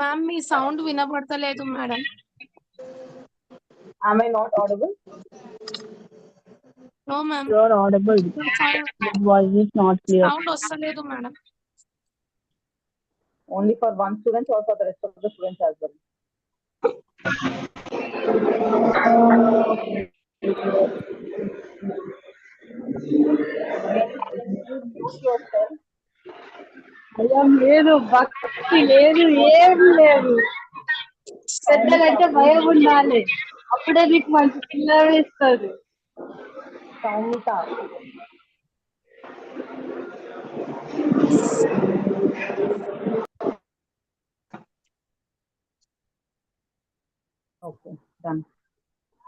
Ma'am మీ sound వినపడతలేదు madam. Am I not audible? No ma'am. You are audible. Your voice is not clear. Sound వస్తలేదు madam. Only for one student or for the rest of the students as well? Introduce yourself. భయం లేదు, భక్తి లేదు, ఏం లేదు. పెద్దలంటే భయం ఉండాలి, అప్పుడే నీకు మంచి పిల్లలు ఇస్తారు. Saumita. Okay, done.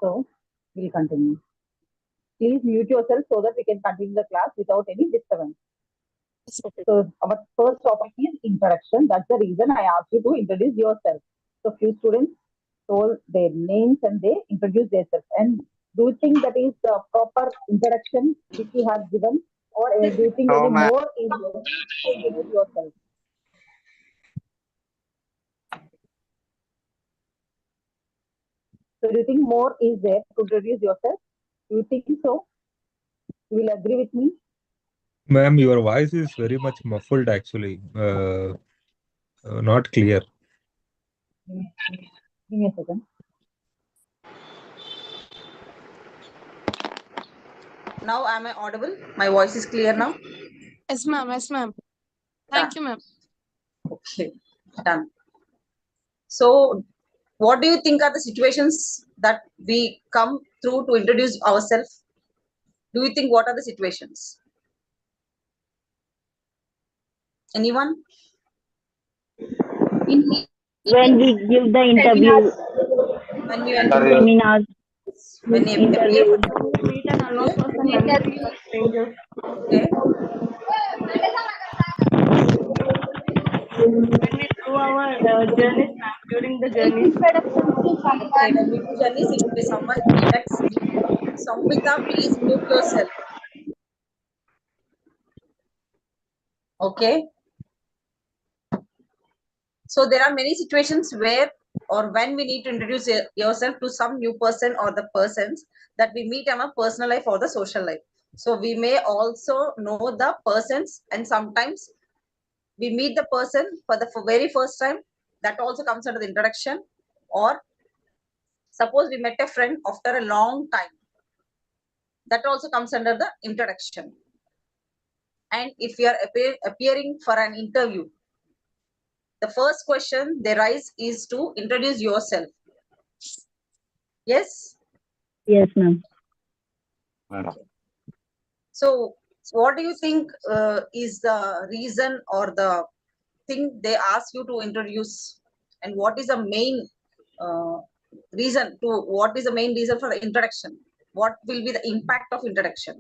So we'll continue. Please mute yourself so that we can continue the class without any disturbance. So our first topic is introduction. That's the reason I asked you to introduce yourself. So few students told their names and they introduced themselves. And do you think that is the proper introduction which you have given, or do you think any more is to introduce yourself? So do you think more is there to introduce yourself? Do you think so? You will agree with me? Ma'am, your voice is very much muffled actually. Not clear. Give me a second. Now am I audible? My voice is clear now? Yes ma'am, yes ma'am. Thank you ma'am. Okay, done. So what do you think are the situations that we come through to introduce ourselves? Do you think what are the situations? Anyone? When we give the interview, When you enter seminars, when you interview. Okay. When we do our journeys, during the journey. Okay, when we do journeys, it will be someone. Let's Samvita, please mute yourself. Okay. So there are many situations where or when we need to introduce yourself to some new person or the persons that we meet in our personal life or the social life. So we may also know the persons, and sometimes we meet the person for the very first time. That also comes under the introduction. Or suppose we met a friend after a long time. That also comes under the introduction. And if you are appearing for an interview, the first question they raise is to introduce yourself. Yes? Yes, ma'am. So what do you think is the reason or the thing they ask you to introduce? And what is the main reason for the introduction? What will be the impact of introduction?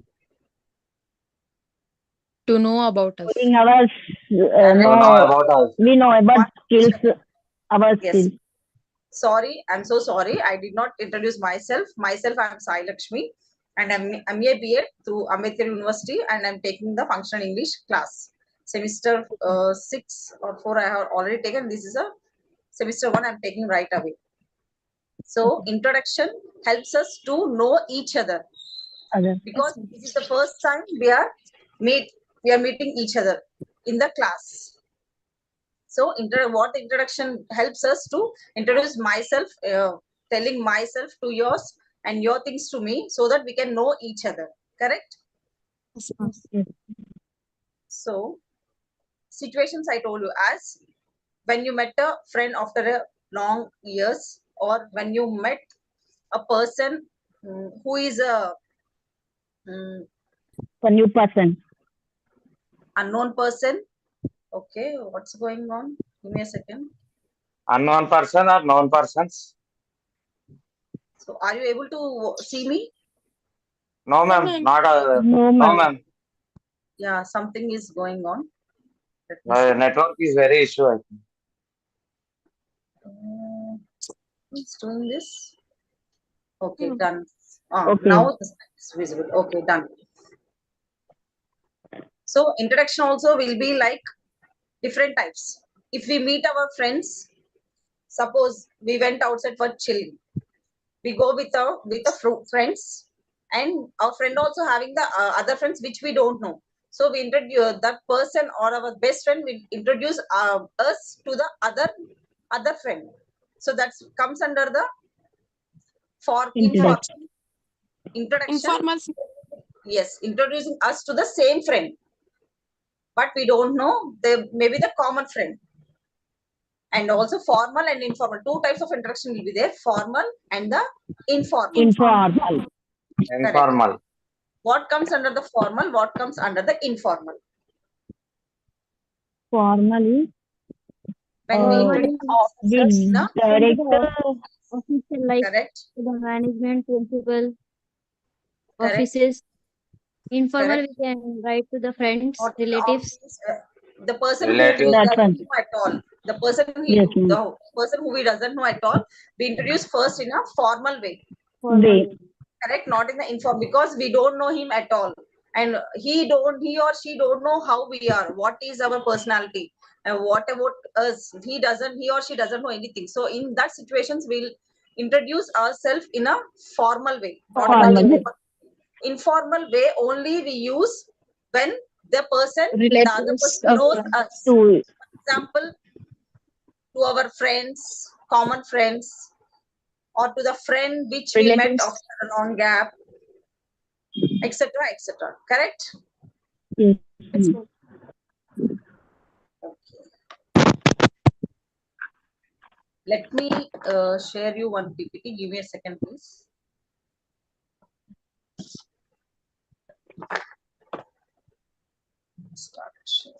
To know about us. Putting our we know about skills, our skills. Sorry, I'm so sorry. I did not introduce myself. I am Sai Lakshmi, and I'm MA BA through Ambedkar University, and I'm taking the functional English class. Semester 6 or 4 I have already taken. This is a semester 1 I'm taking right away. So introduction helps us to know each other, because this is the first time we are meeting each other in the class. So what introduction helps us to introduce myself, telling myself to yours and your things to me, so that we can know each other. Correct? Yes. So situations I told you, as when you met a friend after a long years, or when you met a person who is a new person, unknown person. Okay, what's going on? Give me a second. Unknown person or known persons? So are you able to see me? No, ma'am. Not no, ma'am. Yeah, something is going on. Network is very issue, I think. Who's doing this? Okay, done. Okay. Now it's visible. Okay, done. So introduction also will be like different types. If we meet our friends, Suppose we went outside for chilling. We go with our friends, and our friend also having the other friends which we don't know. So we introduce that person or our best friend. We introduce us to the other friend. So that comes under the Introduction. introduction. Informal. Yes, introducing us to the same friend, but we don't know maybe the common friend. And also formal and informal. Two types of introduction will be there: formal and the informal. Informal. Informal. What comes under the formal? What comes under the informal? Formally. When we introduce ourselves, The director. Official, like correct, the management, principal, correct. offices. Informal, Correct. we can write to the friends, Not relatives. the person Relatives. who we That's doesn't one. know at all. The person Yes, ma'am. the person who we doesn't know at all. We introduce first in a formal way. Way. Correct, not in the informal, because we don't know him at all, and he or she don't know how we are, what is our personality, and what about us. He or she doesn't know anything. So in that situations, we'll introduce ourselves in a formal way, not in Formal the way. informal way. Only we use when the other Relatives person of knows us. To Example, to our friends, common friends, or to the friend which we met relatives. after a long gap, etc., etc. Correct? yes, ma'am. Let me share you one PPT. Give me a second, please. Start share.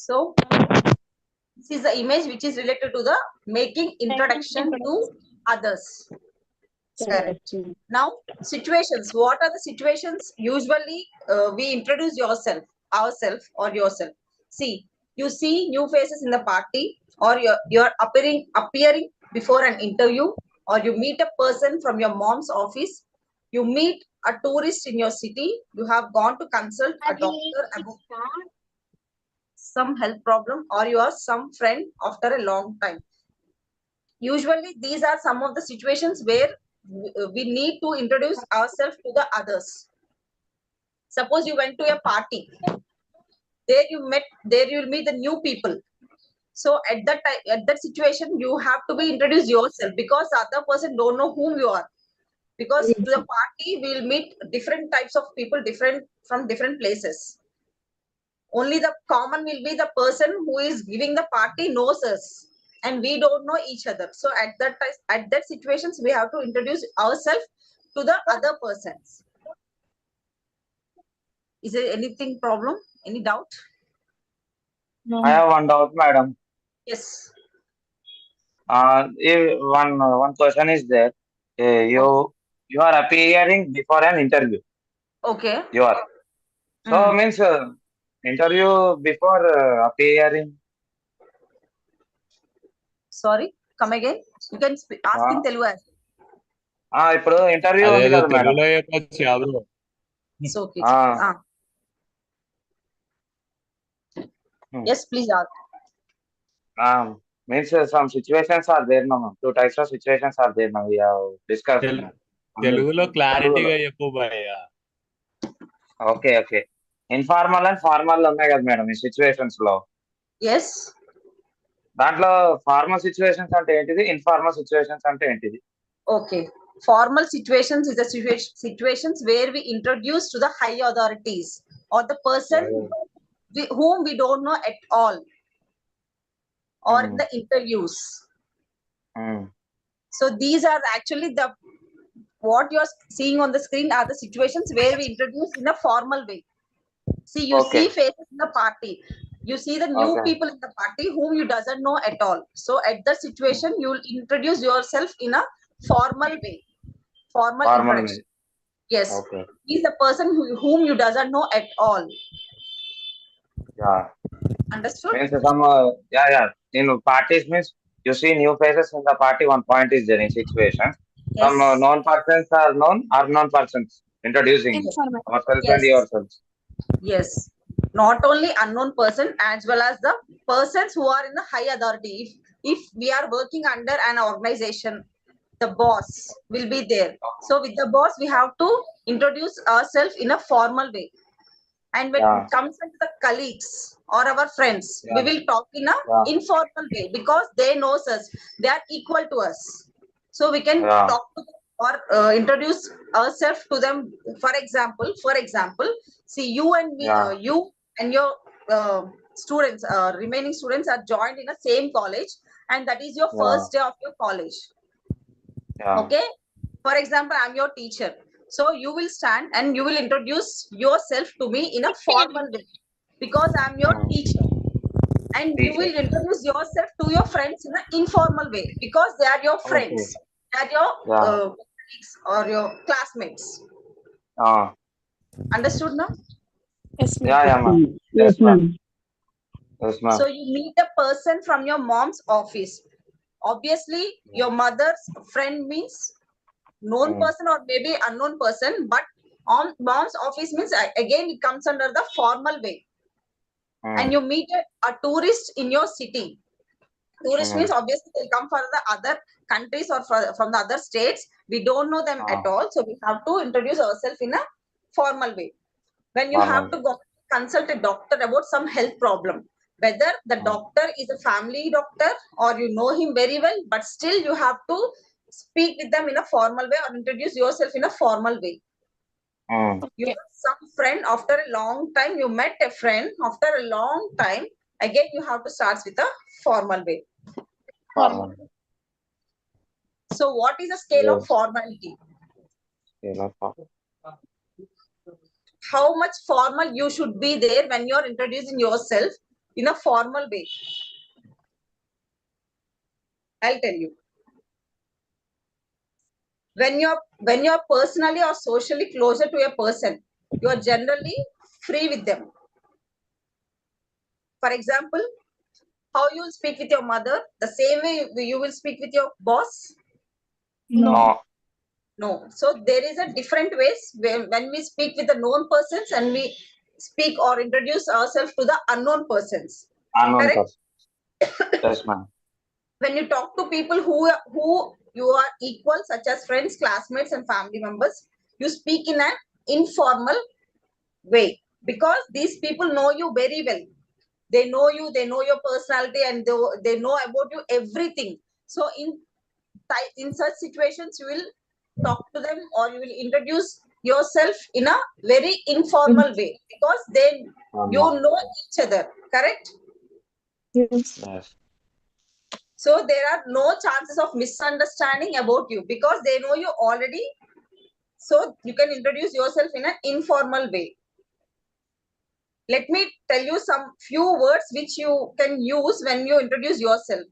So this is the image which is related to the making introduction to others. Correct. Now, situations. What are the situations? Usually, we introduce ourselves or yourself. See, you see new faces in the party, or you're appearing before an interview, or you meet a person from your mom's office. You meet a tourist in your city. You have gone to consult a doctor about some health problem, or you are some friend after a long time. Usually, these are some of the situations where we need to introduce ourselves to the others. Suppose you went to a party, there you'll meet the new people. So at that time, at that situation, you have to be introduced yourself, because the other person don't know whom you are. Because to the party, we'll meet different types of people, different from different places. Only the common will be the person who is giving the party knows us, and we don't know each other. So at that situations, we have to introduce ourselves to the other persons. Is there anything problem? Any doubt? I have one doubt, madam. Yes. If one question is there. You are appearing before an interview. Okay. You are. So means interview before appearing. Sorry, come again. You can ask in Telugu as well. ఇప్పుడు interview ఉంది అదేదో కదా madam. తెలుగులో చెప్పొచ్చు bro. It's okay. Yes, please ask. Means some situations are there now. Two types of situations are there now. We have discussed. తెలుగులో క్లారిటీగా చెప్పు భయ్యా. Okay okay. Informal and formal ఉన్నాయి కదా మేడం ఈ సిచ్యువేషన్స్ లో. Yes. దాంట్లో ఫార్మల్ సిచ్యువేషన్స్ అంటే ఏంటిది, ఇన్ఫార్మల్ సిచ్యువేషన్స్ అంటే ఏంటిది? Okay. Formal situations is the situations where we introduce to the high authorities or the person whom we don't know at all, or the interviews. So these are actually what you're seeing on the screen are the situations where we introduce in a formal way. See, you see faces in the party. You see the new Okay. people in the party whom you doesn't know at all. So at that situation, you will introduce yourself in a formal way. Formal introduction. Yes. Okay. He's the person whom you doesn't know at all. Yeah. Understood? Means some in parties means you see new faces in the party. One point is there in situations. Yes. Some known persons are known, unknown persons introducing Informal. ourselves Yes. and yourselves. Yes. Not only unknown person as well as the persons who are in the high authority. If we are working under an organization, the boss will be there. So with the boss, we have to introduce ourselves in a formal way. And when Yeah. it comes to the colleagues or our friends, we Yeah. will talk in a Yeah. informal way because they knows us. They are equal to us. So we can Yeah. talk to them or introduce ourselves to them. For example, see you and me, Yeah. you and your students, remaining students are joined in the same college, and that is your Yeah. first day of your college. Yeah. Okay. For example, I'm your teacher. So you will stand and you will introduce yourself to me in a formal way because I'm your teacher. And you will Teacher. introduce yourself to your friends in an informal way because they are your friends. They are your Yeah. colleagues or your classmates. Understood now? Yes, ma'am. Yeah, yeah, ma'am. Yes, ma'am. Yes, ma'am. So you meet a person from your mom's office. Obviously, your mother's friend means known person or maybe unknown person, but on mom's office means again it comes under the formal way. And you meet a tourist in your city. Tourist means obviously they'll come from the other countries or from the other states. We don't know them at all, so we have to introduce ourselves in a formal way. When you have to go consult a doctor about some health problem, whether the doctor is a family doctor or you know him very well, but still you have to speak with them in a formal way or introduce yourself in a formal way. You have some friend after a long time, you met a friend after a long time, again you have to start with a formal way. Formal. So what is the scale of formality? How much formal you should be there when you're introducing yourself in a formal way? I'll tell you. When you're personally or socially closer to a person, you are generally free with them. For example, how you will speak with your mother, the same way you will speak with your boss? No. No. So there is a different ways when we speak with the known persons and we speak or introduce ourselves to the unknown persons. Unknown Correct? person. Yes, ma'am. When you talk to people who you are equal, such as friends, classmates, and family members, you speak in an informal way because these people know you very well. They know you, they know your personality, and they know about you everything. So in such situations, you will talk to them or you will introduce yourself in a very informal way because you know each other. Correct? Yes. Yes. So there are no chances of misunderstanding about you because they know you already. So you can introduce yourself in an informal way. Let me tell you some few words which you can use when you introduce yourself.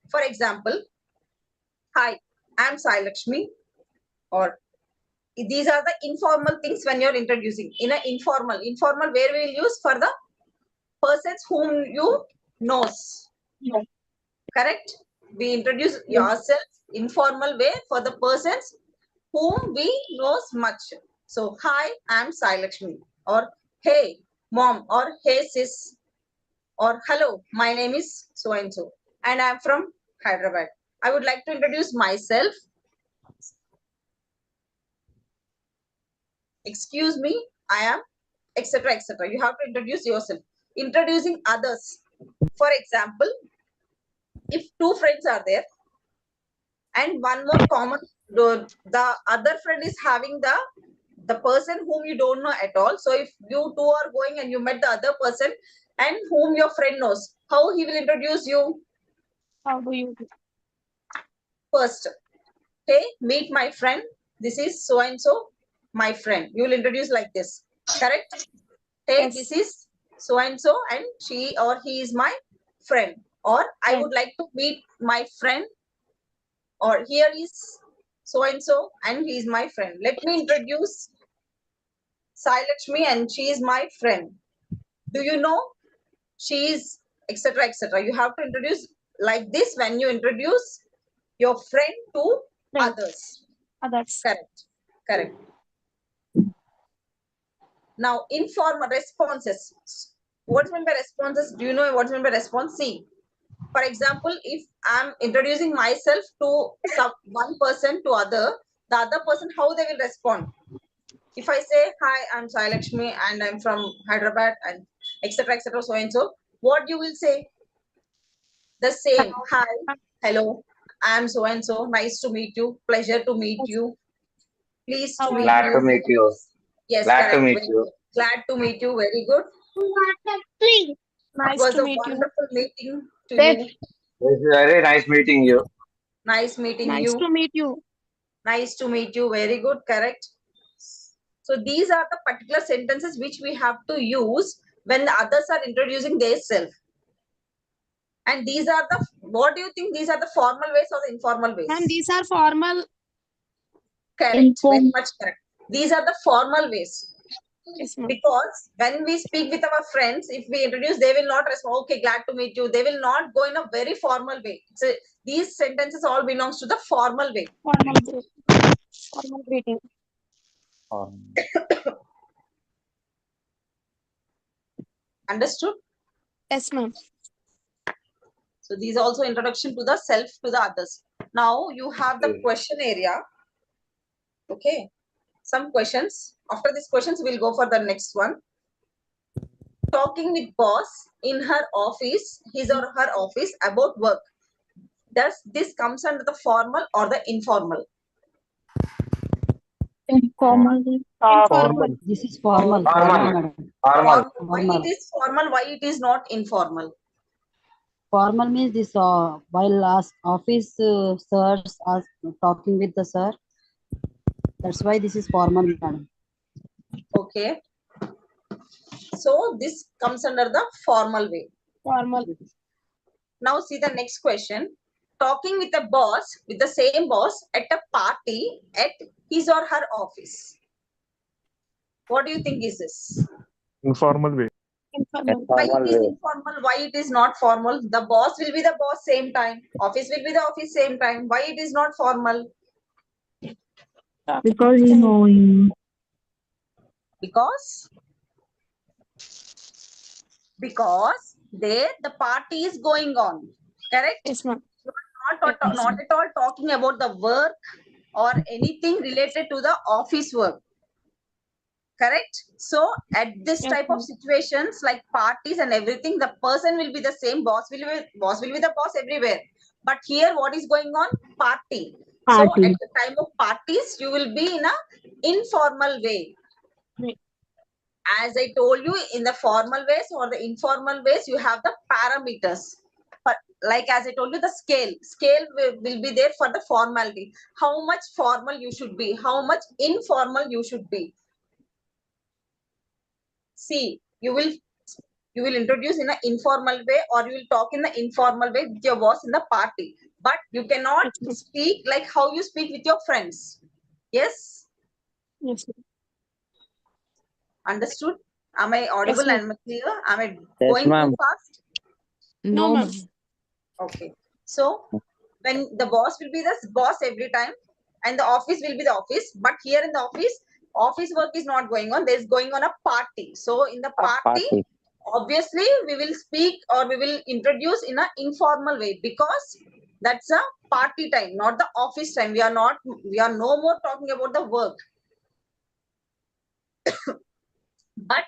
For example, hi, I'm Sai Lakshmi. Or these are the informal things when you're introducing. In an informal where we will use for the persons whom you knows. Yes. Correct? We introduce yourself informal way for the persons whom we knows much. So, hi, I'm Sai Lakshmi. Or, hey, mom. Or, hey, sis. Or, hello, my name is so-and-so. And I'm from Hyderabad. I would like to introduce myself. Excuse me, I am, etc., etc. You have to introduce yourself. Introducing others. For example, if two friends are there, and one more common, the other friend is having the person whom you don't know at all. So if you two are going and you met the other person and whom your friend knows, how he will introduce you? How do you do? First, hey, meet my friend, this is so and so, my friend. You will introduce like this. Correct? Hey, Yes. this is so and so, and she or he is my friend, or I would like to meet my friend, or here is so and so and he is my friend. Let me introduce Sai Lakshmi and she is my friend. Do you know she is etc etc? You have to introduce like this when you introduce your friend to others. Others. Correct. Correct. Now, informal responses. What's meant by responses? Do you know what's meant by response? See, for example, if I'm introducing myself to one person to other, the other person, how they will respond? If I say, hi, I'm Sai Lakshmi and I'm from Hyderabad and etc. etc. so and so, what you will say? The same. Hi, hello, I'm so and so. Nice to meet you. Pleasure to meet you. Pleased to meet Glad to you. meet you. Yes, Glad correct. to meet Very you. good. Glad to meet you. Very good. It Nice was to a meet you. wonderful meeting to you. It's very nice meeting you. Nice meeting Nice you. to meet you. Nice to meet you. Very good. Correct. So these are the particular sentences which we have to use when the others are introducing their self. And these are the, what do you think? These are the formal ways or the informal ways? And these are formal. Correct. Very much correct. These are the formal ways. Yes, ma'am. Because when we speak with our friends, if we introduce, they will not respond, okay, glad to meet you. They will not go in a very formal way. So these sentences all belongs to the formal way. Formal greeting. Understood? Yes, ma'am. So these are also introduction to the self, to the others. Now you have the question area. Okay. Some questions. After these questions, we'll go for the next one. Talking with boss in her office, his or her office about work. Does this comes under the formal or the informal? Informal. Informal. This is formal. Formal. Madam. Formal. Why it is formal? Why it is not informal? Formal means this while office sirs are talking with the sir. That's why this is formal, madam. Okay. So this comes under the formal way. Formal. Now see the next question. Talking with a boss, with the same boss at a party at his or her office. What do you think is this? Informal way. Informal. Why Formal it is way. informal? Why it is not formal? The boss will be the boss same time. Office will be the office same time. Why it is not formal? Because you know him. Because there the party is going on. Correct? Yes, ma'am. Not at all talking about the work or anything related to the office work. Correct? So at this Yes, type of ma'am. situations like parties and everything, the person will be the same, boss will be the boss everywhere. But here what is going on? Party. So Party. at the time of parties, you will be in a informal way. Right. As I told you, in the formal ways or the informal ways, you have the parameters. But like as I told you, the scale will be there for the formality. How much formal you should be, how much informal you should be. See, you will introduce in an informal way or you will talk in the informal way with your boss in the party. But you cannot speak like how you speak with your friends. Yes? Yes, ma'am. Understood? Am I audible ma'am. and clear? Am I Yes, going ma'am. too fast? No, ma'am. Okay. So when the boss will be the boss every time and the office will be the office, but here in the office work is not going on. There's going on a party. So in the party, obviously we will speak or we will introduce in an informal way because that's a party time, not the office time. We are no more talking about the work. But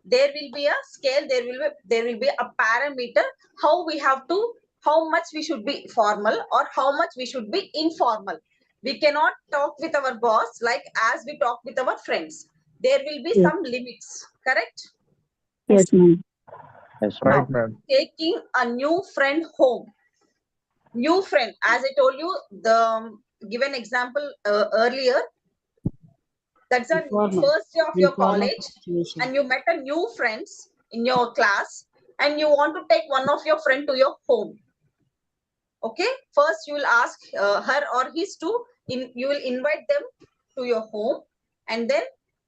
there will be a scale, there will be a parameter how much we should be formal or how much we should be informal. We cannot talk with our boss like as we talk with our friends. There will be some limits, correct? Yes, ma'am. Yes, Right, ma'am. Taking a new friend home. New friend, as I told you, the given example earlier, that's the Informal. first day of your Informal college situation. and you met a new friends in your class and you want to take one of your friend to your home. Okay, first you will ask her or his to you will invite them to your home, and then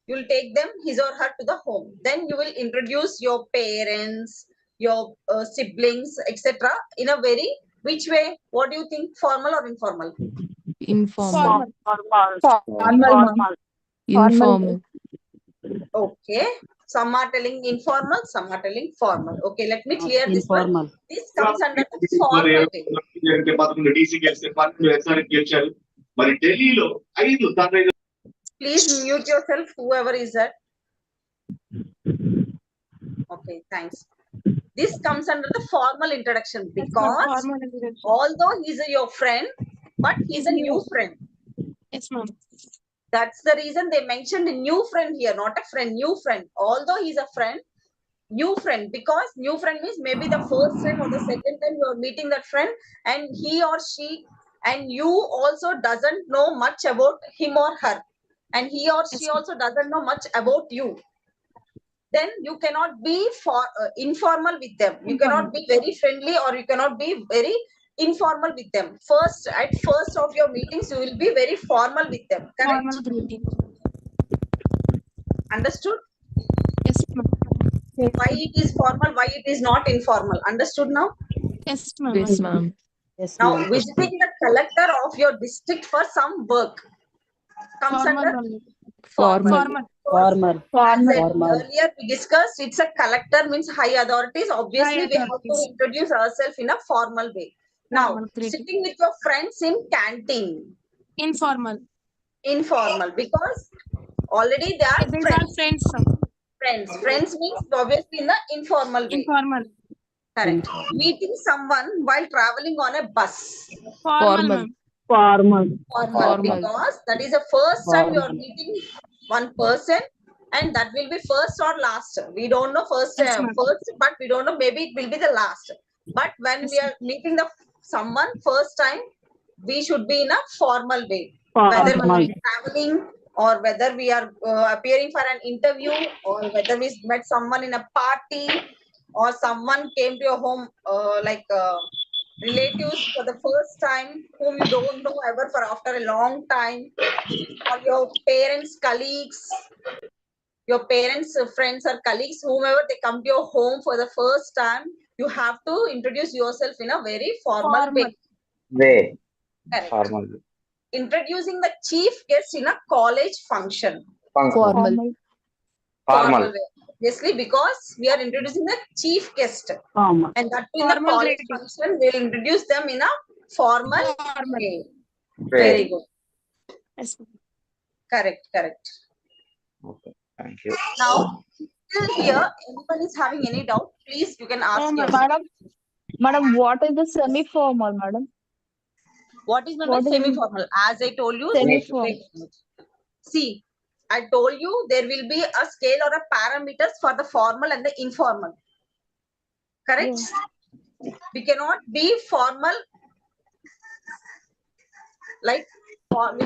you will take them, his or her, to the home. Then you will introduce your parents, your siblings, etc. in a very, which way? What do you think? Formal or informal? Formal. Formal, ma'am. Informal. Okay. Some are telling informal, some are telling formal. Okay, let me clear this one. Informal. This comes under the formal way. Please mute yourself, whoever is that. Okay, thanks. This comes under the formal introduction because Formal introduction. although he's your friend, but he's a new friend. Yes, ma'am. That's the reason they mentioned a new friend here, not a friend, new friend. Although he's a friend, new friend, because new friend means maybe the first time or the second time you're meeting that friend, and he or she and you also doesn't know much about him or her, and he or she also doesn't know much about you. Then you cannot be informal with them. You cannot be very friendly, or you cannot be very informal with them. First, at first of your meetings, you will be very formal with them. Correct? Formal greeting. Understood? Yes, ma'am. Why it is formal, why it is not informal? Understood now? Yes, ma'am. Yes, ma'am. Yes, Now, ma'am. visiting the collector of your district for some work comes Formal under only. Formal. Formal. Formal. As said Formal. earlier we discussed, it's a collector means high authorities. Obviously, High we have to authorities. introduce ourselves in a formal way. Now, Formal greeting. sitting with your friends in canteen, Informal. informal, because already they are These are friends. friends. Friends means obviously in the informal way. Informal. Correct. Meeting someone while traveling on a bus. Formal, Formal. ma'am. Formal. Formal, Formal. because that is the first time you are Formal. meeting one person, and that will be first or last. We don't know first, Yes, ma'am. but we don't know, maybe it will be the last. But when Yes, we are meeting someone first time, we should be in a formal way. Whether we Formal. are traveling, or whether we are appearing for an interview, or whether we met someone in a party, or someone came to your home relatives for the first time, whom you don't know ever for after a long time, or your parents, colleagues, your parents, friends or colleagues, whomever they come to your home for the first time, you have to introduce yourself in a very formal way. Way. Correct. Formal. Introducing the chief guest in a college function. Formal. Formal. Way. Obviously, because we are introducing the chief guest. Formal. And that in the Formal college greeting. function, we'll introduce them in a formal Formal. way. Way. Very good. Yes, ma'am. Correct. Okay. Thank you. Now, till here, anyone is having any doubt, please, you can ask Formal. yourself. Madam, what is the semi-formal, madam? What is meant What by is semi-formal? As I told you, Semi-formal. see, I told you there will be a scale or a parameters for the formal and the informal. Correct? We cannot be formal like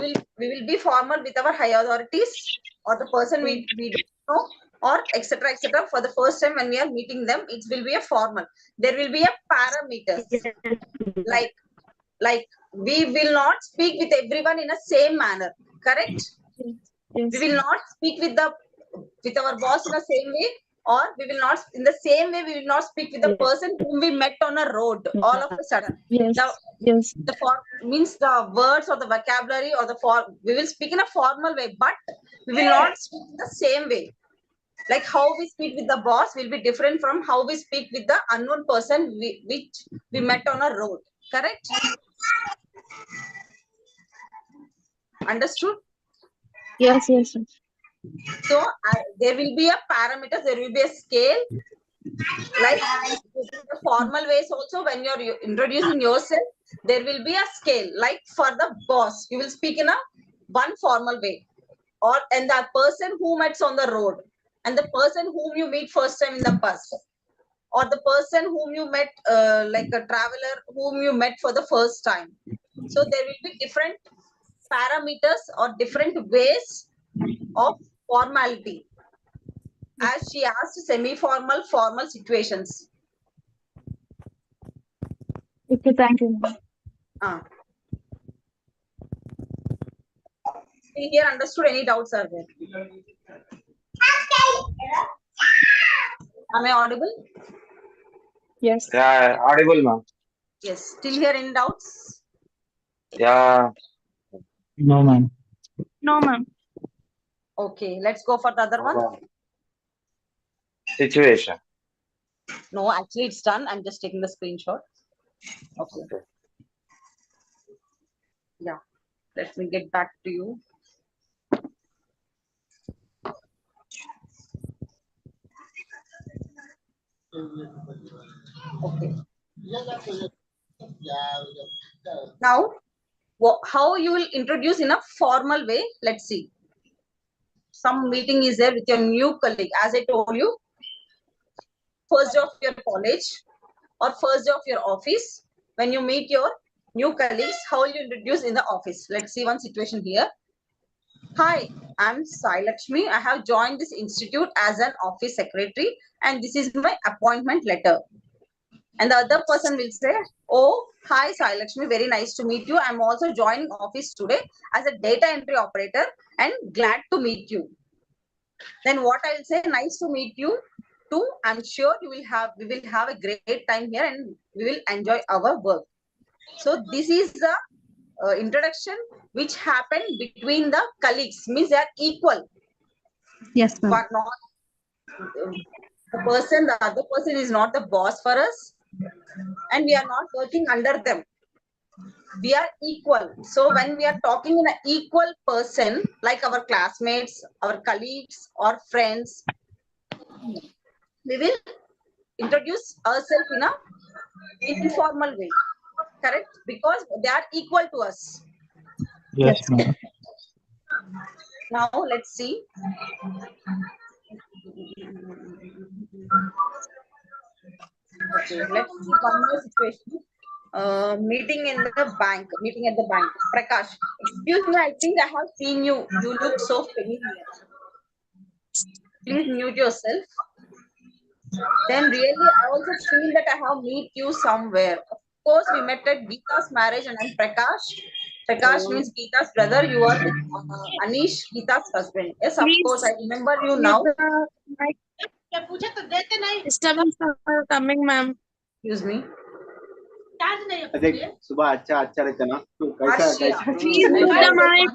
we will be formal with our high authorities or the person we don't know, or etc. For the first time when we are meeting them, it will be a formal. There will be a parameters like we will not speak with everyone in a same manner. Correct? Yes. We will not speak with our boss in the same way, or we will not in the same way we will not speak with the person whom we met on a road all of a sudden. Yes. Now, Yes. the form means the words or the vocabulary or the form we will speak in a formal way, but we will not speak in the same way. Like how we speak with the boss will be different from how we speak with the unknown person which we met on a road. Correct? Understood? Yes. Yes. So there will be a parameter, there will be a scale. Like the formal ways also, when you're introducing yourself, there will be a scale. Like for the boss, you will speak in a one formal way, and the person who met on the road, and the person whom you meet first time in the bus, or the person whom you met like a traveler whom you met for the first time. So there will be different parameters or different ways of formality. as she asked semi-formal, formal situations. Okay, thank you, ma'am. Here understood, any doubts are there? Am I audible? Yes. Yeah, audible, ma'am. Yes. Still here, any doubts? Yeah, No, ma'am. No, ma'am. Okay, let's go for the other one. situation. No, actually it's done. I'm just taking the screenshot. Okay. Okay. Yeah. Let me get back to you. Okay. Now, how you will introduce in a formal way? Let's see. Some meeting is there with your new colleague. As I told you, first day of your college or first day of your office, when you meet your new colleagues, how will you introduce in the office? Let's see one situation here. Hi, I'm Sai Lakshmi. I have joined this institute as an office secretary and this is my appointment letter. And the other person will say, oh, hi Sai Lakshmi, very nice to meet you. I'm also joining office today as a data entry operator and glad to meet you. Then what I will say, nice to meet you too. I'm sure we will have a great time here and we will enjoy our work. So this is the introduction which happened between the colleagues, means they are equal. Yes, ma'am. But not the other person is not the boss for us and we are not working under them. We are equal. So when we are talking in an equal person, like our classmates, our colleagues or friends, we will introduce ourselves in a informal way. Correct? Because they are equal to us. Yes, ma'am. Now let's see. Okay, let's see one more situation. Meeting in the bank, meeting at the bank. Prakash, excuse me, I think I have seen you. You look so familiar. Please mute yourself. Then really, I also feel that I have met you somewhere. Of course, we met at Geeta's marriage and I'm Prakash. Prakash means Geeta's brother. You are with Anish, Geeta's husband. Yes, of Please course, I remember you mute now. the mic. Disturbance are coming, ma'am. Excuse me. देख सुबह अच्छा अच्छा रहता ना तू कैसा Arshia. कैसा Please mute the mic.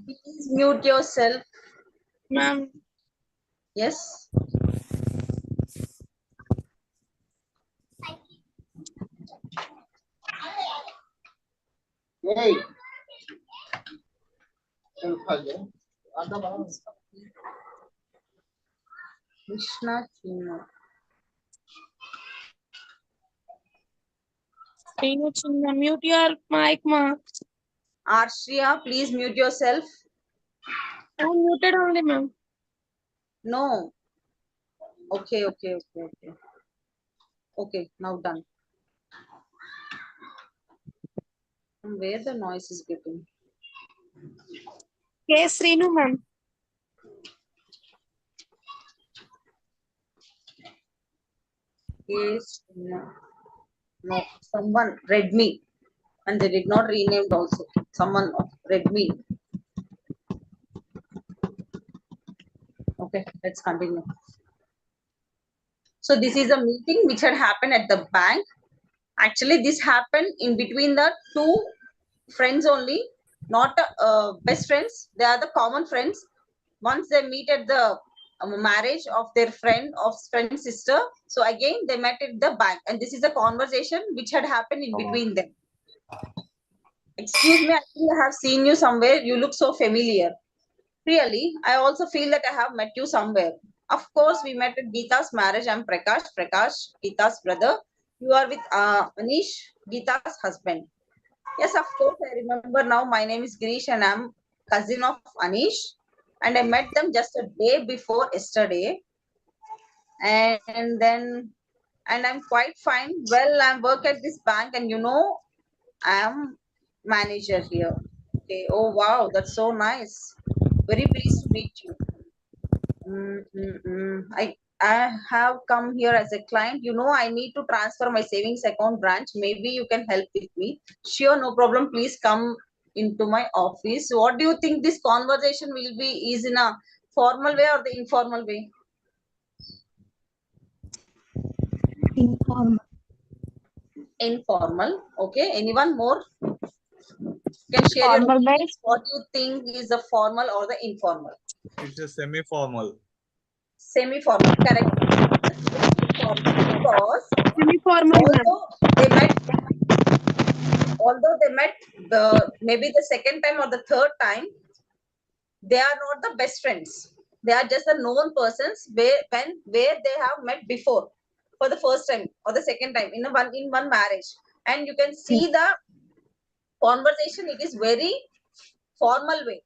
Please mute yourself. Ma'am. Yes. Hey. Krishna Chino. Mute your mic, ma'am. Arshia, please mute yourself. I'm muted only, ma'am. No. Okay. Okay, now done. From where the noise is getting? Yes, Reenu, ma'am. Yes. No, someone read me. And they did not rename also. Someone read me. Okay, let's continue. So this is a meeting which had happened at the bank. Actually, this happened in between the two friends only, not best friends. They are the common friends. Once they meet at the marriage of their friend's sister. So again, they met at the bank. And this is a conversation which had happened in between them. Excuse me, I think I have seen you somewhere. You look so familiar. Really, I also feel that I have met you somewhere. Of course, we met at Geeta's marriage. I'm Prakash. Prakash, Geeta's brother. You are with Anish, Geeta's husband. Yes, of course, I remember now. My name is Girish and I'm cousin of Anish. And I met them just a day before yesterday. And I'm quite fine. Well, I work at this bank and you know, I am manager here. Okay. Oh wow, that's so nice. Very pleased to meet you. I have come here as a client. You know, I need to transfer my savings account branch. Maybe you can help with me. Sure, no problem. Please come into my office. What do you think this conversation will be? Is in a formal way or the informal way? Informal. Informal. Okay. Anyone more? Can share your Formal opinions. based. What do you think is the formal or the informal? It's a semi-formal. Semi-formal. Correct. Semi-formal because Semi-formal, ma'am. although they met the maybe the second time or the third time, they are not the best friends. They are just the known persons where they have met before for the first time or the second time in one marriage, and you can see the conversation. It is very formal way.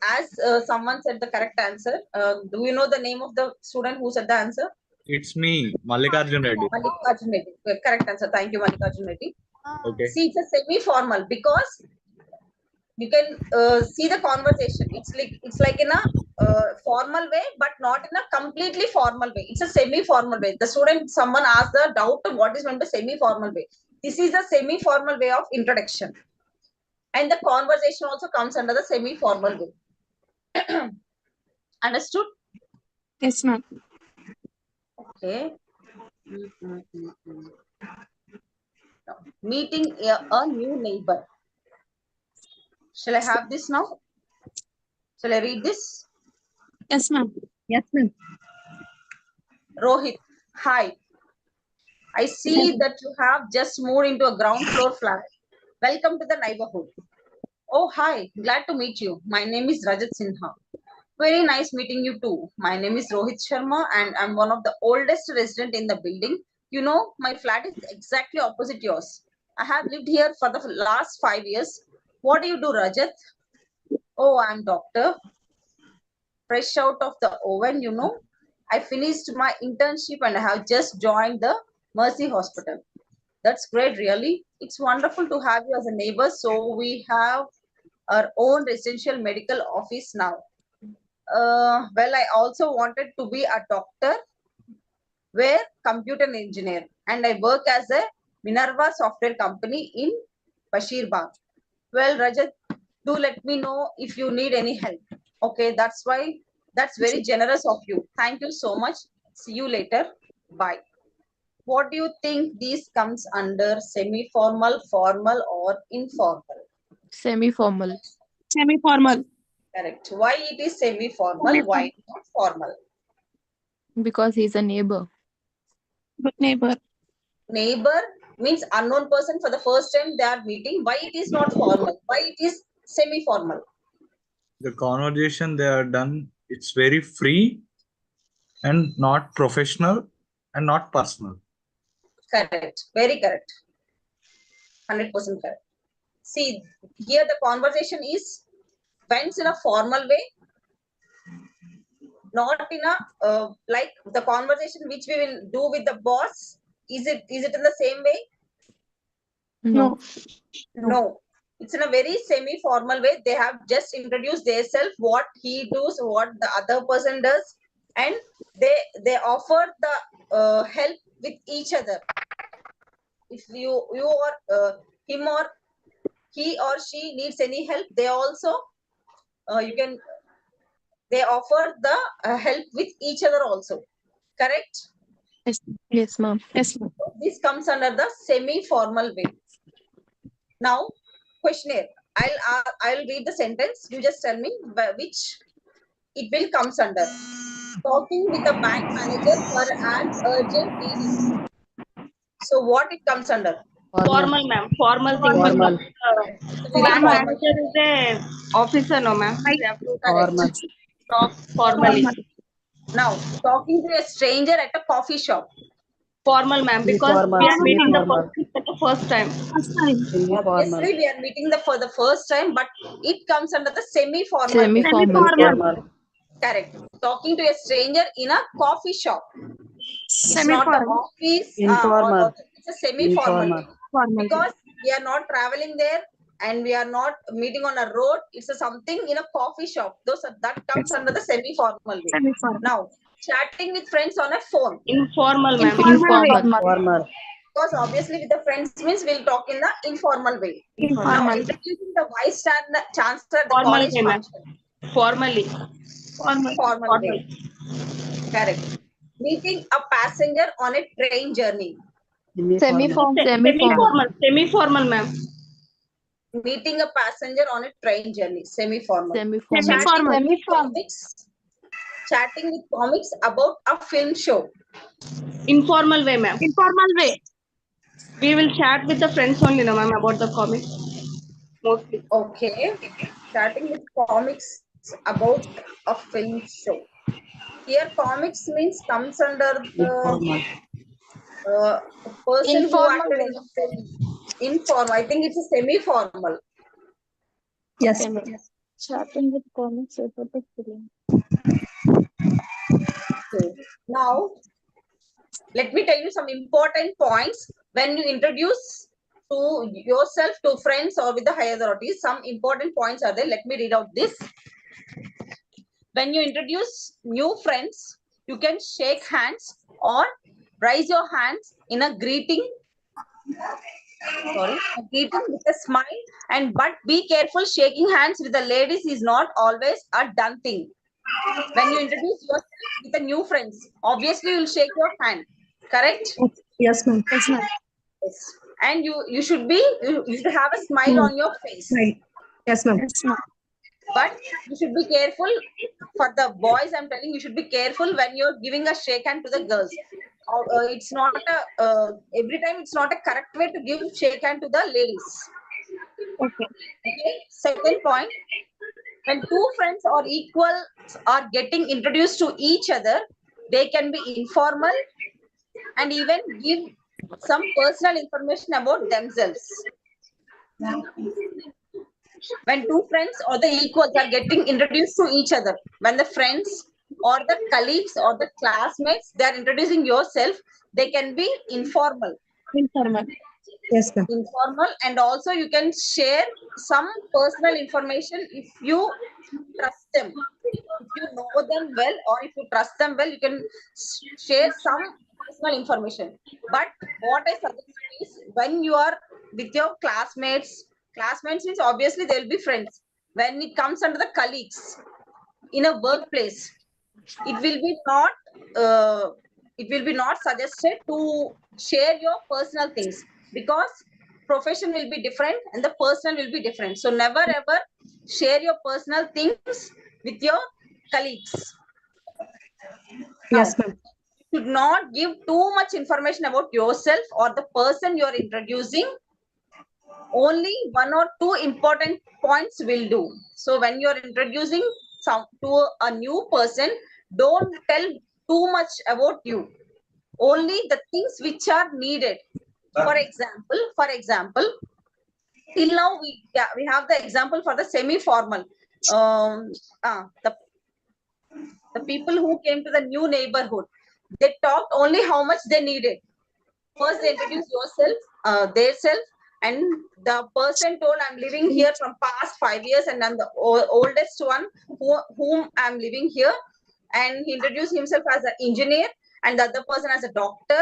As someone said the correct answer. Do you know the name of the student who said the answer? It's me, Mallikarjun Reddy. Mallikarjun Reddy. Correct answer. Thank you, Mallikarjun Reddy. Okay. See, it's a semi-formal because you can see the conversation. It's like in a formal way, but not in a completely formal way. It's a semi-formal way. Someone asked the doubt of what is meant by semi-formal way. This is a semi-formal way of introduction, and the conversation also comes under the semi-formal way. Understood? Yes, ma'am. Okay. Now, meeting a new neighbor. Shall I have this now? Shall I read this? Yes, ma'am. Yes, ma'am. Rohit, hi. I see that you have just moved into a ground floor flat. Welcome to the neighborhood. Oh, hi. Glad to meet you. My name is Rajat Sinha. Very nice meeting you too. My name is Rohit Sharma and I'm one of the oldest resident in the building. You know, my flat is exactly opposite yours. I have lived here for the last 5 years. What do you do, Rajat? Oh, I'm doctor. Fresh out of the oven, you know. I finished my internship and I have just joined the Mercy Hospital. That's great, really. It's wonderful to have you as a neighbor. So we have our own residential medical office now. Well, I also wanted to be a doctor, where computer engineer, and I work as a Minerva software company in Bashir Bagh. Well, Rajat, do let me know if you need any help. Okay, that's very generous of you. Thank you so much. See you later. Bye. What do you think this comes under semi-formal, formal, or informal? Semi-formal. Semi-formal. Correct. Why it is semi-formal? Why not formal? Because he's a neighbor. Good neighbor. Neighbor means unknown person for the first time they are meeting. Why it is not formal? Why it is semi-formal? The conversation they are done, it's very free and not professional and not personal. Correct. Very correct. 100% correct. See, here the conversation is went in a formal way, not in a like the conversation which we will do with the boss. Is it in the same way? No. No. It's in a very semi-formal way. They have just introduced themselves, what he does, what the other person does, and they offer the help with each other. If you or him or he or she needs any help, they also they offer the help with each other also. Correct? Yes, ma'am. Yes, ma'am. This comes under the semi-formal way. Now, questionnaire. I'll read the sentence. You just tell me which it will comes under. Talking with a bank manager for an urgent deal. So what it comes under? Formal. Ma'am. Formal thing. Formal. Bank manager is a officer, no, ma'am. We have to Formal. talk formally. Now, talking to a stranger at a coffee shop. Formal, ma'am, because Semi-formal. we are meeting the Semi-formal. person for the first time. First time. Semi-formal. Obviously, we are meeting for the first time, but it comes under the semi-formal. Semi-formal. Semi-formal. Correct. Talking to a stranger in a coffee shop. It's not the Semi-formal. office. Informal. It's a semi-formal. Informal. Formal. Because we are not traveling there and we are not meeting on a road. It's something in a coffee shop. That comes under the semi-formal way. Semi-formal. Now, chatting with friends on a phone. Informal, ma'am. Formal. Because obviously with the friends means we'll talk in the informal way. Now, Informal. introducing the vice chancellor at the Formal college way, ma'am. function. Formally. Formal way. Correct. Meeting a passenger on a train journey. Semi-formal. Semi-formal. Semi-formal, ma'am. Meeting a passenger on a train journey. Semi-formal. Semi-formal. Chatting with comics about a film show. Informal way, ma'am. Informal way. We will chat with the friends only, no, ma'am, about the comics. Mostly. Okay. Chatting with comics about a film show. Here, comics means comes under the person who acted in the film. Informal. I think it's a semi-formal. Yes. Chatting with comics about the film. Okay. Now, let me tell you some important points when you introduce to yourself, to friends, or with the higher authorities. Some important points are there. Let me read out this. When you introduce new friends, you can shake hands or raise your hands in a greeting. A greeting with a smile, but be careful, shaking hands with the ladies is not always a done thing. When you introduce yourself with the new friends, obviously you'll shake your hand, correct? Yes, ma'am. Yes. And you should have a smile on your face. Right. Yes, ma'am. But you should be careful. For the boys, I'm telling you should be careful when you're giving a shake hand to the girls. It's not every time it's not a correct way to give shake hand to the ladies. Okay. Second point, when two friends or equals are getting introduced to each other, they can be informal and even give some personal information about themselves. When two friends or the equals are getting introduced to each other, when the friends or the colleagues or the classmates, they are introducing yourself, they can be informal. Informal. Yes, ma'am. Informal, and also you can share some personal information if you trust them. If you know them well or if you trust them well, you can share some personal information. But what I suggest is when you are with your classmates means obviously they will be friends. When it comes under the colleagues in a workplace, it will be not suggested to share your personal things, because profession will be different and the personal will be different. So never ever share your personal things with your colleagues. Yes, ma'am. You should not give too much information about yourself or the person you are introducing. Only one or two important points will do. So when you are introducing to a new person, don't tell too much about you. Only the things which are needed. For example, till now we have the example for the semi-formal. The people who came to the new neighborhood, they talked only how much they needed. First, they introduce their self, and the person told, I'm living here from past 5 years and I'm the oldest one whom I'm living here. And he introduced himself as an engineer and the other person as a doctor.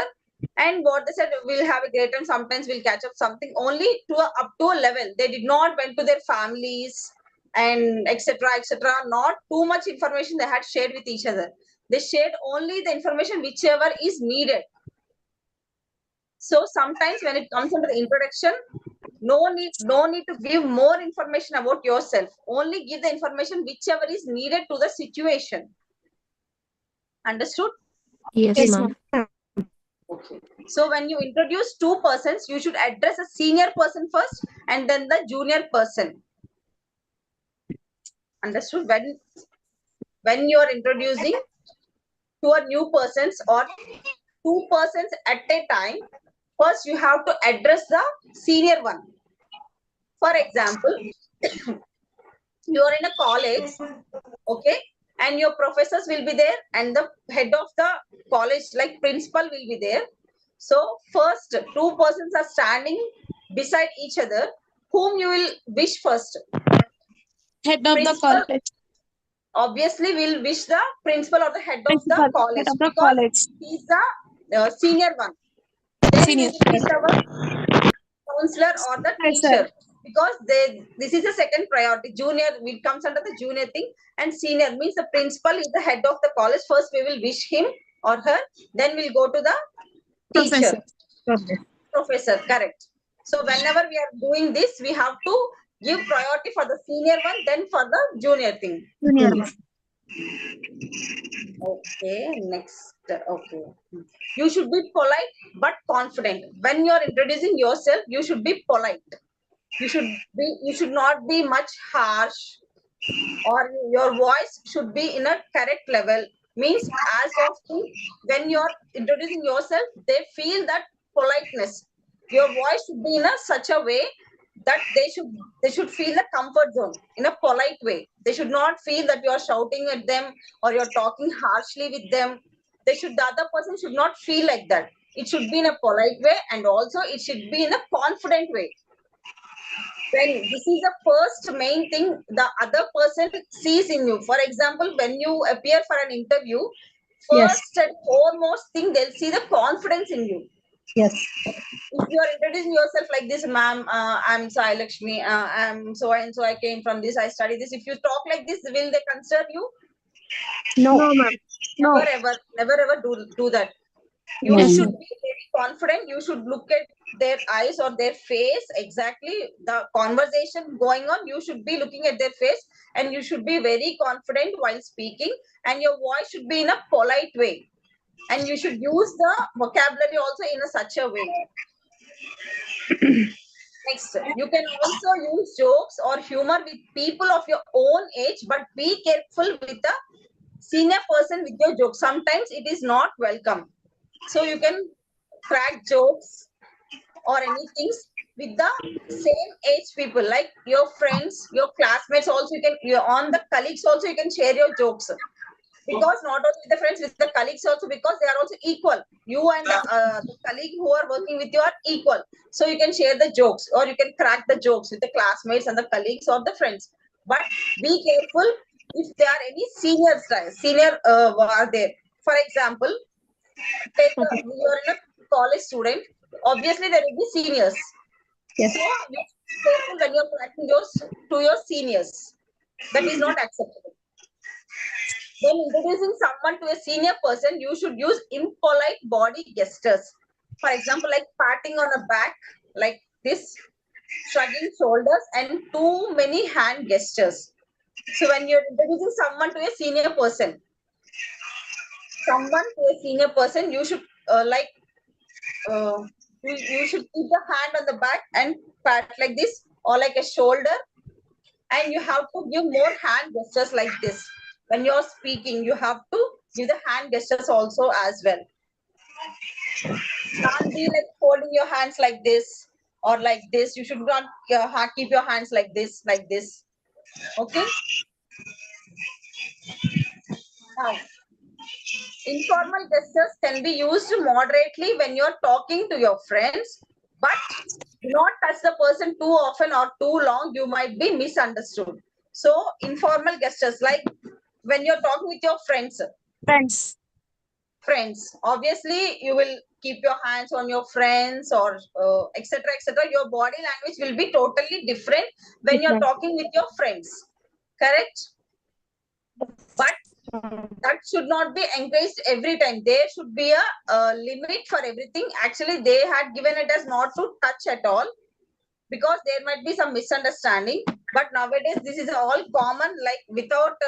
And what they said, we'll have a great time, sometimes we'll catch up something, only up to a level. They did not went to their families and etc. Not too much information they had shared with each other. They shared only the information whichever is needed. So sometimes when it comes under the introduction, no need to give more information about yourself. Only give the information whichever is needed to the situation. Understood? Yes, ma'am. Okay. So when you introduce two persons, you should address a senior person first and then the junior person. Understood? When you are introducing to a new persons or two persons at a time, first you have to address the senior one. For example, you are in a college, okay, and your professors will be there and the head of the college, like principal, will be there. So first two persons are standing beside each other, whom you will wish first? Head of the Principal. college. Obviously, we'll wish the principal or the head of Principal, the head college of the because college. he's the senior one. Then Senior. we will wish our counselor or the Professor. teacher because this is the second priority. Junior, it comes under the junior thing, and senior means the principal is the head of the college. First, we will wish him or her. Then we'll go to the teacher. Professor, correct. So whenever we are doing this, we have to give priority for the senior one, then for the junior thing. Junior. Okay, next. Okay. You should be polite but confident. When you are introducing yourself, you should be polite. You should not be much harsh, or your voice should be in a correct level. Means as often when you are introducing yourself, they feel that politeness. Your voice should be in such a way that they should feel the comfort zone in a polite way. They should not feel that you are shouting at them or you're talking harshly with them. The other person should not feel like that. It should be in a polite way, and also it should be in a confident way. When this is the first main thing the other person sees in you. For example, when you appear for an interview, first and foremost thing, they'll see the confidence in you. Yes. If you are introducing yourself like this, ma'am, I'm Sai Lakshmi, I'm so and so, I came from this, I study this. If you talk like this, will they consider you? No, ma'am. Never ever do that. You should be very confident. You should look at their eyes or their face, exactly the conversation going on. You should be looking at their face, and you should be very confident while speaking, and your voice should be in a polite way, and you should use the vocabulary also in such a way. Next, you can also use jokes or humor with people of your own age, but be careful with the senior person with your jokes. Sometimes it is not welcome. So you can crack jokes or anything with the same age people, like your friends, your classmates. Also, on the colleagues also you can share your jokes, because not only with the friends, with the colleagues also, because they are also equal. You and the colleague who are working with you are equal, so you can share the jokes or you can crack the jokes with the classmates and the colleagues or the friends. But be careful if there are any senior are there. For example, you are in a college student, obviously there will be seniors. Yes. So be careful when you're cracking to your seniors. That is not acceptable. When introducing someone to a senior person, you should use impolite body gestures. For example, like patting on a back, like this, shrugging shoulders, and too many hand gestures. So when you're introducing someone to a senior person, you should you should keep the hand on the back and pat like this, or like a shoulder, and you have to give more hand gestures like this. When you're speaking, you have to give the hand gestures also as well. Can't be like holding your hands like this or like this. You should not keep your hands like this, okay? Now, informal gestures can be used moderately when you're talking to your friends, but do not touch the person too often or too long. You might be misunderstood. So informal gestures, like when you're talking with your friends, obviously you will keep your hands on your friends or etc. Your body language will be totally different when you're talking with your friends, correct? But that should not be encouraged every time. There should be a limit for everything. Actually, they had given it as not to touch at all, because there might be some misunderstanding. But nowadays, this is all common, like without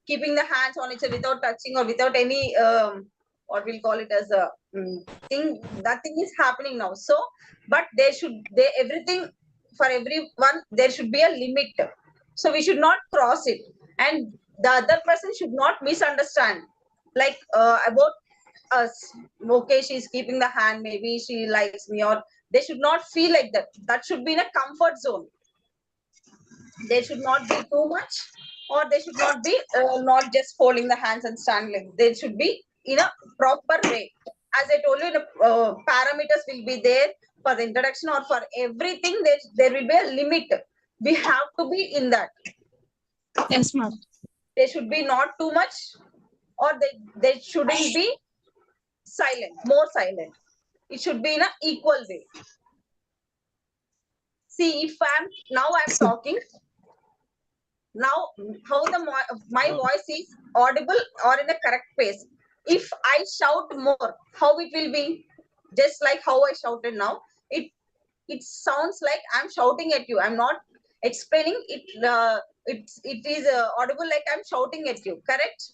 keeping the hands on each other, without touching, or without any, what we'll call it as a thing. Nothing is happening now. So, but everything for everyone, there should be a limit. So we should not cross it. And the other person should not misunderstand, like about us. Okay, she's keeping the hand, maybe she likes me, or they should not feel like that. That should be in a comfort zone. They should not be too much, or they should not be not just holding the hands and standing. They should be in a proper way. As I told you, the parameters will be there for the introduction or for everything, there will be a limit. We have to be in that. Yes, ma'am. They should be not too much, or they shouldn't be silent, more silent. It should be in an equal way. See, if I'm talking, now how my voice is audible or in a correct pace. If I shout more, how it will be? Just like how I shouted now, it sounds like I'm shouting at you. I'm not explaining it. It is audible like I'm shouting at you. Correct?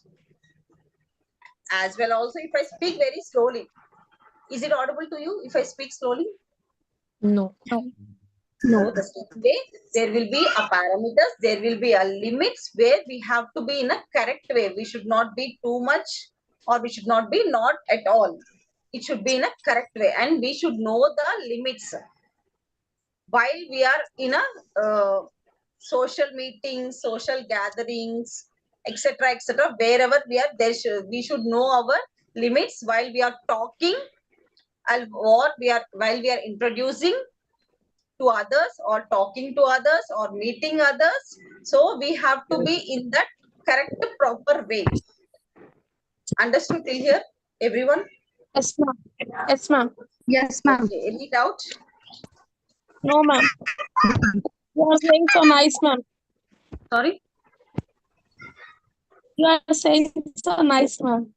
As well, also, if I speak very slowly, is it audible to you if I speak slowly? No. No, the same way, there will be a parameters, there will be a limits where we have to be in a correct way. We should not be too much, or we should not be not at all. It should be in a correct way, and we should know the limits. While we are in a social meetings, social gatherings, etc., wherever we are, we should know our limits while we are talking, and while we are introducing to others, or talking to others, or meeting others. So we have to be in that correct, proper way. Understood till here, everyone? Yes, ma'am. Yes, ma'am. Yes, ma'am. Okay, any doubt? No, ma'am. You are saying so nice, ma'am. Sorry? You are saying so nice, ma'am.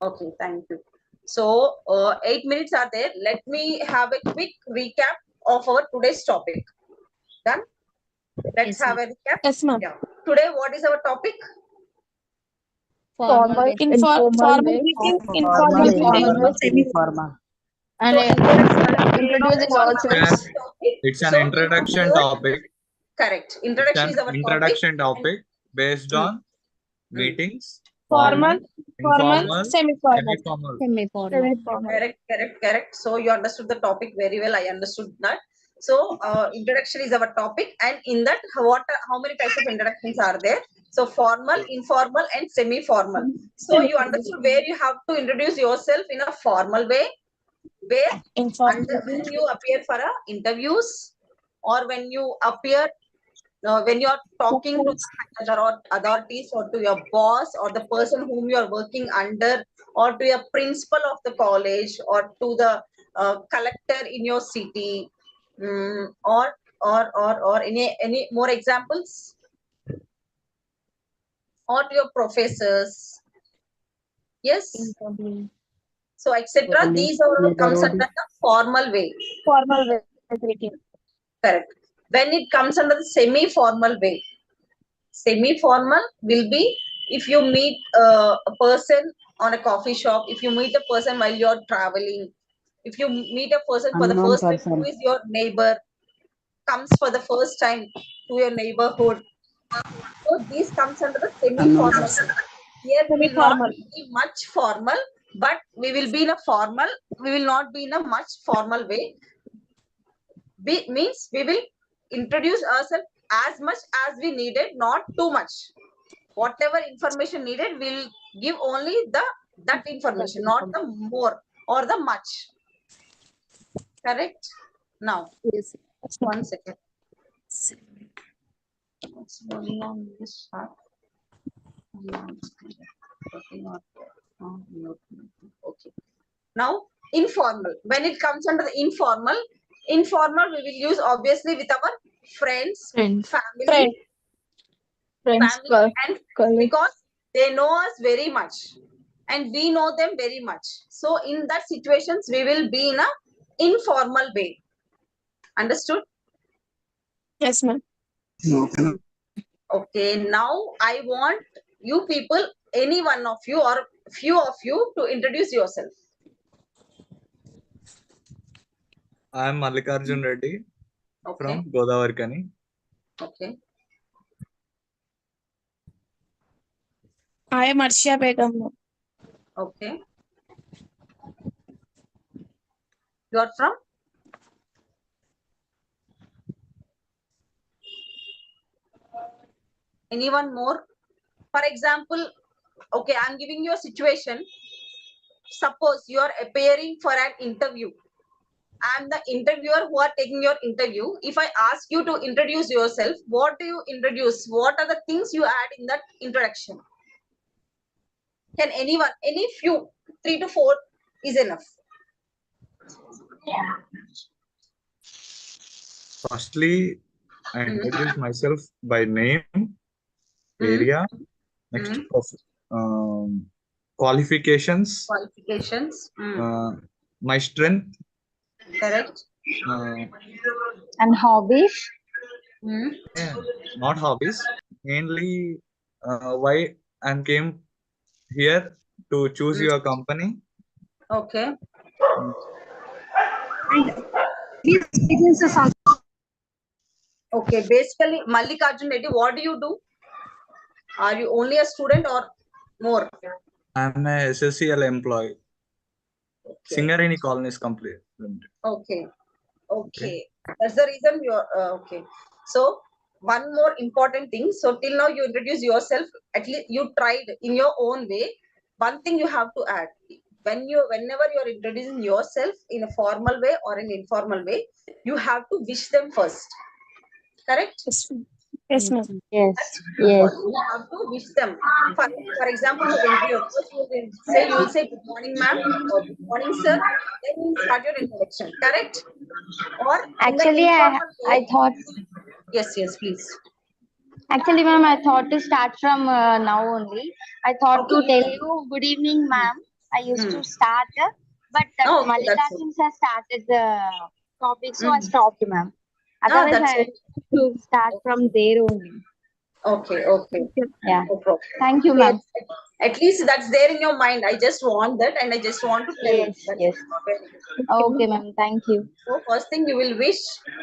Okay, thank you. So 8 minutes are there. Let me have a quick recap of our today's topic. Done? Let's have a recap. Yes, ma'am. Yeah. Today, what is our topic? Formal, Informal way, greeting, Formal, informal greeting. informal, semi-formal. and introducing Formal ourselves. topic. It's an So, introduction what- topic. Correct. It's Introduction an is our introduction topic. topic based on meetings, Formal, formal, informal, semi-formal. semi-formal. Correct. So you understood the topic very well. I understood that. So introduction is our topic, and in that, how many types of introductions are there? So formal, informal, and semi-formal. So you understood where you have to introduce yourself in a formal way, where when you appear for interviews, or when you appear when you are talking to other authorities, or to your boss, or the person whom you are working under, or to your principal of the college, or to the collector in your city, or any more examples, or to your professors. Yes. So etc. These are comes under the formal way. Formal way greeting. Correct. When it comes under the semi-formal way, semi-formal will be if you meet a person on a coffee shop, if you meet a person while you're traveling, if you meet a person for the Unknown first time, person. who is your neighbor, comes for the first time to your neighborhood. So this comes under the semi-formal way. Here we will not be much formal, but we will be in a formal, we will not be in a much formal way. Means we will introduce ourselves as much as we needed, not too much. Whatever information needed, we'll give only that information, not the more or the much. Correct? Now, Yes. one second. What's going on with this chart? Okay. Now, informal. When it comes under the informal, we will use obviously with our friends, family, family, and because they know us very much and we know them very much. So in that situations, we will be in a informal way. Understood? Yes, ma'am. Okay, now I want you people, any one of you or few of you, to introduce yourself. I am Mallikarjun Reddy Okay. from Godavarikani. Okay. I am Arshia Begum. Okay. You are from? Anyone more? For example, okay, I'm giving you a situation. Suppose you are appearing for an interview. I'm the interviewer who are taking your interview. If I ask you to introduce yourself, what do you introduce? What are the things you add in that introduction? Can anyone, any few, 3 to 4 is enough. Firstly, I introduce myself by name, area, next qualifications, my strength, Correct. And hobbies. yeah, not hobbies, mainly why I came here to choose your company. Okay. Please begins the song. Okay. Basically, Mallikarjun Reddy, what do you do? Are you only a student or more? I'm a SSCL employee. Okay. Singarini Colony is complete. Okay. Okay. That's the reason you're okay. So one more important thing. So till now you introduce yourself. At least you tried in your own way. One thing you have to add. Whenever you're introducing yourself in a formal way or an informal way, you have to wish them first. Correct? Yes, ma'am. Yes. That's Yes. you have to wish them. For example, you will say good morning, ma'am, or good morning, sir. Then you start your introduction. Correct? Or in the Actually, informal way. I thought. Yes, please. Actually, ma'am, I thought to start from now only. I thought to tell you good evening, ma'am. I used to start, but that Oh, okay, that's Mallikarjun has started the topic, so I Mm. stopped, ma'am. Otherwise, that's I used to start from there only. okay. Yeah. No problem. Thank you, Okay, ma'am. at least that's there in your mind. I just want that and I just want to tell. Yes, That's yes. very good. Okay, ma'am. Thank you. So first thing you will wish,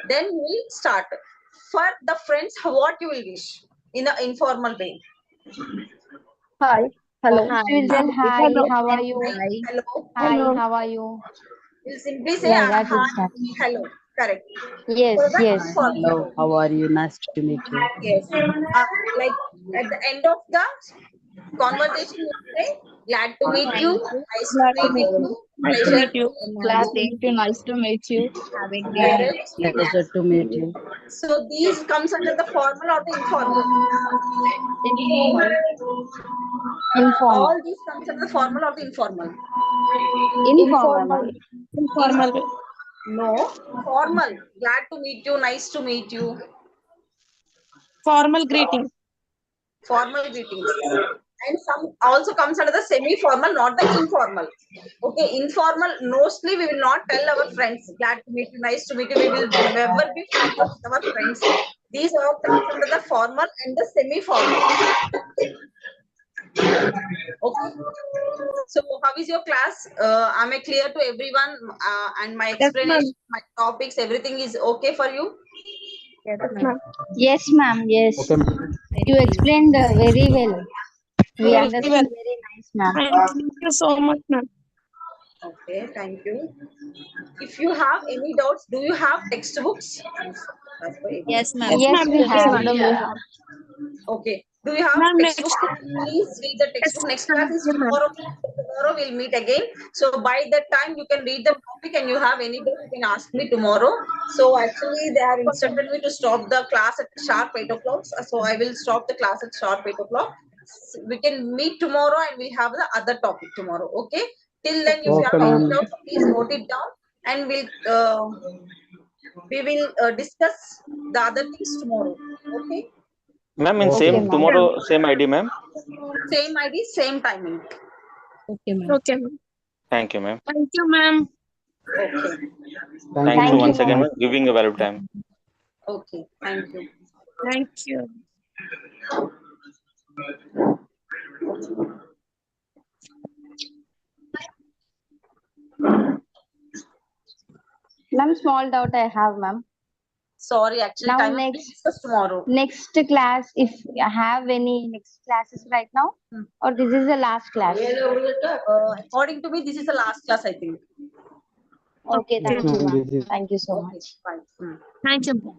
then you will start. For the friends, what you will wish in an informal way. Hi. Hello. First, we'll tell hi. Hello. How are you? Hello. Hi. Hello. How are you? We'll simply say Like that, we'll hi, start. hello. Correct. Yes, So that's yes. informal. Hello, how are you? Nice to meet you. Yes. Like at the end of the conversation, you say, glad to meet you, nice to Glad to meet meet you, you. Nice to pleasure meet you. Glad to meet you. Nice to meet you. Have a great day. correct. Pleasure to meet you. So these comes under the formal or the informal. Informal. Informal. All these comes under the formal or the informal. Informal, ma'am. Informal way. No, formal. Glad to meet you, nice to meet you. Formal greeting. Formal greetings. And some also comes under the semi-formal, not the informal. Okay, informal, mostly we will not tell our friends, glad to meet you, nice to meet you. We will never be formal with our friends. These all comes under the formal and the semi-formal. Okay. So how is your class? Am I clear to everyone? And my Yes, ma'am. explanation, my topics, everything is okay for you? Yes, ma'am. Yes, ma'am. Yes. Okay, ma'am. You explained very well. We Very understood well. very nice, ma'am. Thank you so much, ma'am. Okay, thank you. If you have any doubts, do you have textbooks? Yes, ma'am. Yes, Yes, ma'am. we have. Madam, we have. Okay. Do you have Ma'am, textbook? next. Please read the textbook. Next class is Yes, ma'am. tomorrow. Tomorrow we'll meet again. So by that time you can read the topic and you have any doubt, you can ask me tomorrow. So actually they have instructed me to stop the class at sharp 8 o'clock. So I will stop the class at sharp 8 o'clock. We can meet tomorrow and we'll have the other topic tomorrow. Okay. Till then, if you have Okay, any ma'am. doubt, please note it down and we will discuss the other things tomorrow. Okay. Ma'am, in Okay, same ma'am. tomorrow, same ID, ma'am. Same ID, same timing. Okay, ma'am. Okay, ma'am. Thank you, ma'am. Thank you, ma'am. Okay. Thank Thank you, you ma'am. once again, ma'am, giving a valuable time. Okay. Thank you. Thank you. Ma'am, small doubt I have, ma'am. Sorry, actually, Now time next- will discuss tomorrow. Next class, if I have any next classes right now, or this is the last class? According to me, this is the last class, I think. Okay, thank you, Ma'am, ma'am. this is- Thank you so Okay, much. fine. Thank you.